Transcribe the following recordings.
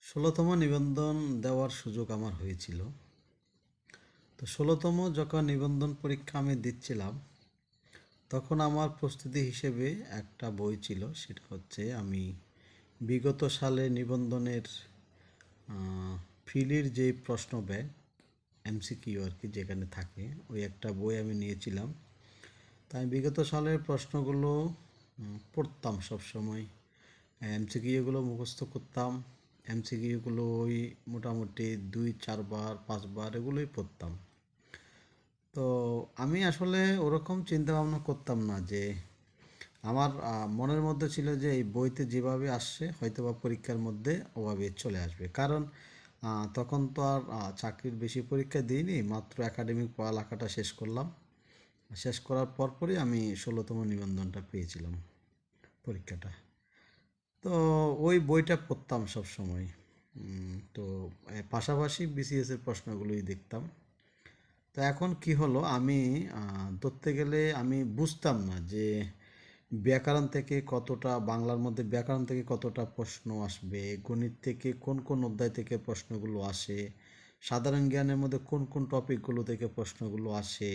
১৬তম নিবন্ধন দেওয়ার সুযোগ আমার হয়েছিল। তো ১৬তম যখন নিবন্ধন পরীক্ষা আমি দিচ্ছিলাম, তখন আমার প্রস্তুতি হিসেবে একটা বই ছিল, সেটা হচ্ছে আমি বিগত সালে নিবন্ধনের ফিলির যে প্রশ্ন ব্যাংক এমসিকিউ আর কি যেখানে থাকে, ওই একটা বই আমি নিয়েছিলাম। তাই বিগত সালের প্রশ্নগুলো পড়তাম সবসময়, এমসিকিউগুলো মুখস্থ করতাম। এমসিকিউগুলো ওই মোটামুটি ২-৪ বার ৫ বার এগুলোই পড়তাম। তো আমি আসলে ওরকম চিন্তা ভাবনা করতাম না যে আমার মনের মধ্যে ছিল যে এই বইতে যেভাবে আসছে হয়তোবা পরীক্ষার মধ্যে ওভাবে চলে আসবে। কারণ তখন তো আর চাকরির বেশি পরীক্ষা দিইনি, মাত্র একাডেমিক পড়ালেখাটা শেষ করলাম। শেষ করার পরপরই আমি ১৬তম নিবন্ধনটা পেয়েছিলাম, পরীক্ষাটা। তো ওই বইটা পড়তাম সব সময়। তো পাশাপাশি বিসিএসের প্রশ্নগুলোই দেখতাম। তো এখন কি হলো, আমি ধরতে গেলে আমি বুঝতাম না যে ব্যাকরণ থেকে কতটা, বাংলার মধ্যে ব্যাকরণ থেকে কতটা প্রশ্ন আসবে, গণিত থেকে কোন কোন অধ্যায় থেকে প্রশ্নগুলো আসে, সাধারণ জ্ঞানের মধ্যে কোন কোন টপিকগুলো থেকে প্রশ্নগুলো আসে,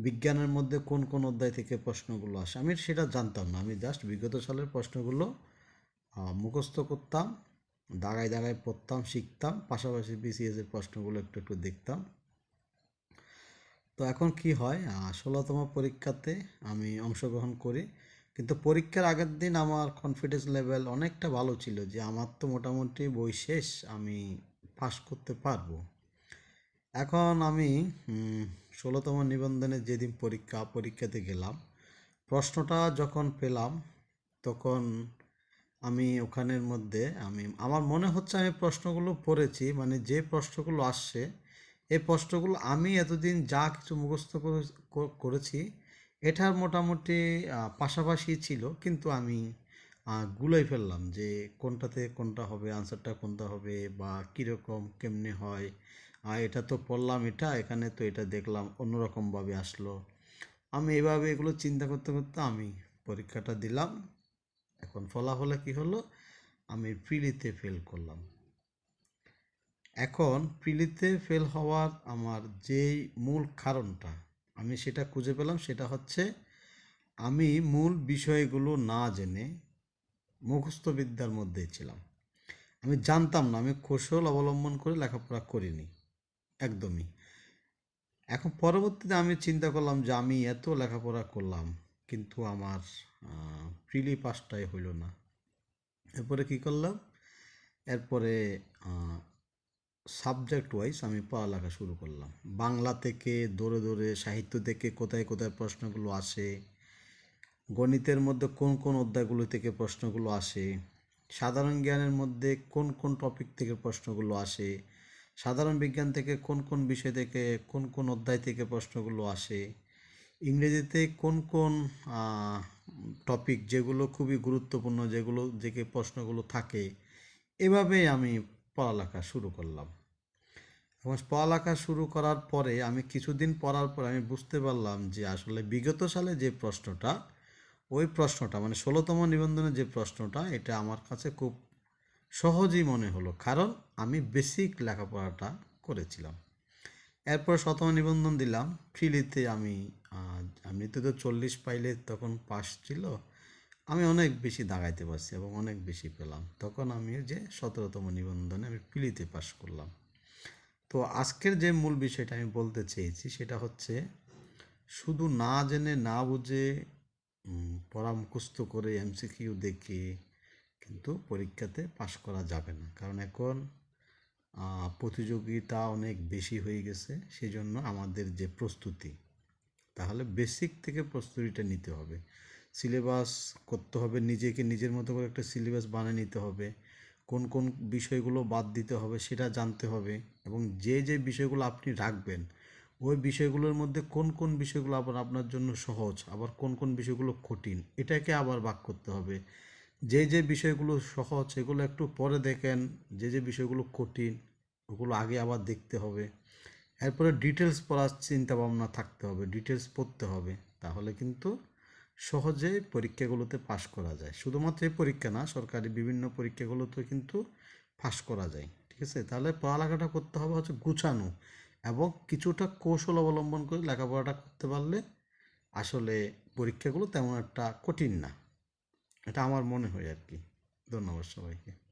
বিজ্ঞানের মধ্যে কোন কোন অধ্যায় থেকে প্রশ্নগুলো আসে। আমি সেটা জানতাম না। আমি জাস্ট বিগত সালের প্রশ্নগুলো মুখস্থ করতাম, দাগায় দাগায় পড়তাম, শিখতাম, পাশাপাশি বিসিএসের প্রশ্নগুলো একটু একটু দেখতাম। তো এখন কি হয়, ১৬তম পরীক্ষাতে আমি অংশগ্রহণ করি, কিন্তু পরীক্ষার আগের দিন আমার কনফিডেন্স লেভেল অনেকটা ভালো ছিল যে আমার তো মোটামুটি বই শেষ, আমি পাস করতে পারবো। এখন আমি ১৬তম নিবন্ধনের যেদিন পরীক্ষাতে গেলাম, প্রশ্নটা যখন পেলাম, তখন আমি ওখানের মধ্যে আমার মনে হচ্ছে আমি প্রশ্নগুলো পড়েছি, মানে যে প্রশ্নগুলো আসছে এই প্রশ্নগুলো আমি এতদিন যা কিছু মুখস্থ করেছি এটার মোটামুটি পাশাপাশি ছিল, কিন্তু আমি গুলাই ফেললাম যে কোনটাতে কোনটা হবে, আনসারটা কোনটা হবে বা কীরকম কেমনে হয়। এটা তো পড়লাম, এটা এখানে তো এটা দেখলাম অন্যরকমভাবে আসলো। আমি এভাবে এগুলো চিন্তা করতে করতে আমি পরীক্ষাটা দিলাম। এখন ফলাফলে কি হলো, আমি প্রিলিতে ফেল করলাম। এখন প্রিলিতে ফেল হওয়ার আমার যেই মূল কারণটা আমি সেটা খুঁজে পেলাম, সেটা হচ্ছে আমি মূল বিষয়গুলো না জেনে মুখস্থ বিদ্যার মধ্যেই ছিলাম। আমি জানতাম না, আমি কৌশল অবলম্বন করে লেখাপড়া করিনি একদমই। এখন পরবর্তীতে আমি চিন্তা করলাম যে আমি এত লেখাপড়া করলাম, কিন্তু আমার প্রিলি পাসটাই হইল না। এরপরে কি করলাম, এরপরে সাবজেক্ট ওয়াইজ আমি পড়ালেখা শুরু করলাম। বাংলা থেকে ধরে ধরে, সাহিত্য থেকে কোথায় কোথায় প্রশ্নগুলো আসে, গণিতের মধ্যে কোন কোন অধ্যায়গুলো থেকে প্রশ্নগুলো আসে, সাধারণ জ্ঞানের মধ্যে কোন কোন টপিক থেকে প্রশ্নগুলো আসে, সাধারণ বিজ্ঞান থেকে কোন কোন বিষয় থেকে কোন কোন অধ্যায় থেকে প্রশ্নগুলো আসে, ইংরেজিতে কোন কোন টপিক যেগুলো খুবই গুরুত্বপূর্ণ, যেগুলো থেকে প্রশ্নগুলো থাকে। এভাবেই আমি পড়ালেখা শুরু করলাম। এবং পড়ালেখা শুরু করার পরে আমি কিছুদিন পড়ার পর আমি বুঝতে পারলাম যে আসলে বিগত সালে যে প্রশ্নটা, ওই প্রশ্নটা মানে ১৬তম নিবন্ধনের যে প্রশ্নটা, এটা আমার কাছে খুব সহজই মনে হলো, কারণ আমি বেসিক লেখাপড়াটা করেছিলাম। এরপর ১৭তম নিবন্ধন দিলাম, প্রিলিতে আমি এমনিতে তো ৪০ পাইলে তখন পাস ছিল, আমি অনেক বেশি দাগাইতে পারছি এবং অনেক বেশি পেলাম। তখন আমি যে ১৭তম নিবন্ধনে আমি প্রিলিতে পাস করলাম। তো আজকের যে মূল বিষয়টা আমি বলতে চেয়েছি সেটা হচ্ছে, শুধু না জেনে না বুঝে পড়া মুখস্থ করে এমসিকিউ দেখে কিন্তু পরীক্ষাতে পাশ করা যাবে না। কারণ এখন প্রতিযোগিতা অনেক বেশি হয়ে গেছে, সেই জন্য আমাদের যে প্রস্তুতি, তাহলে বেসিক থেকে প্রস্তুতিটা নিতে হবে। সিলেবাস করতে হবে, নিজেকে নিজের মতো করে একটা সিলেবাস বানিয়ে নিতে হবে। কোন কোন বিষয়গুলো বাদ দিতে হবে সেটা জানতে হবে, এবং যে যে বিষয়গুলো আপনি রাখবেন ওই বিষয়গুলোর মধ্যে কোন কোন বিষয়গুলো আবার আপনার জন্য সহজ, আবার কোন কোন বিষয়গুলো কঠিন, এটাকে আবার ভাগ করতে হবে। যে যে বিষয়গুলো সহজ সেগুলো একটু পরে দেখেন, যে যে বিষয়গুলো কঠিন ওগুলো আগে আবার দেখতে হবে। এরপরে ডিটেলস পড়ার চিন্তা ভাবনা থাকতে হবে, ডিটেলস পড়তে হবে, তাহলে কিন্তু সহজেই পরীক্ষাগুলোতে পাশ করা যায়। শুধুমাত্র এই পরীক্ষা না, সরকারি বিভিন্ন পরীক্ষাগুলোতে কিন্তু ফাঁস করা যায়। ঠিক আছে, তাহলে পড়ালেখাটা করতে হবে হচ্ছে গুছানো এবং কিছুটা কৌশল অবলম্বন করে লেখাপড়াটা করতে পারলে আসলে পরীক্ষাগুলো তেমন একটা কঠিন না। এটা আমার মনে হয় আর কি। ধন্যবাদ সবাইকে।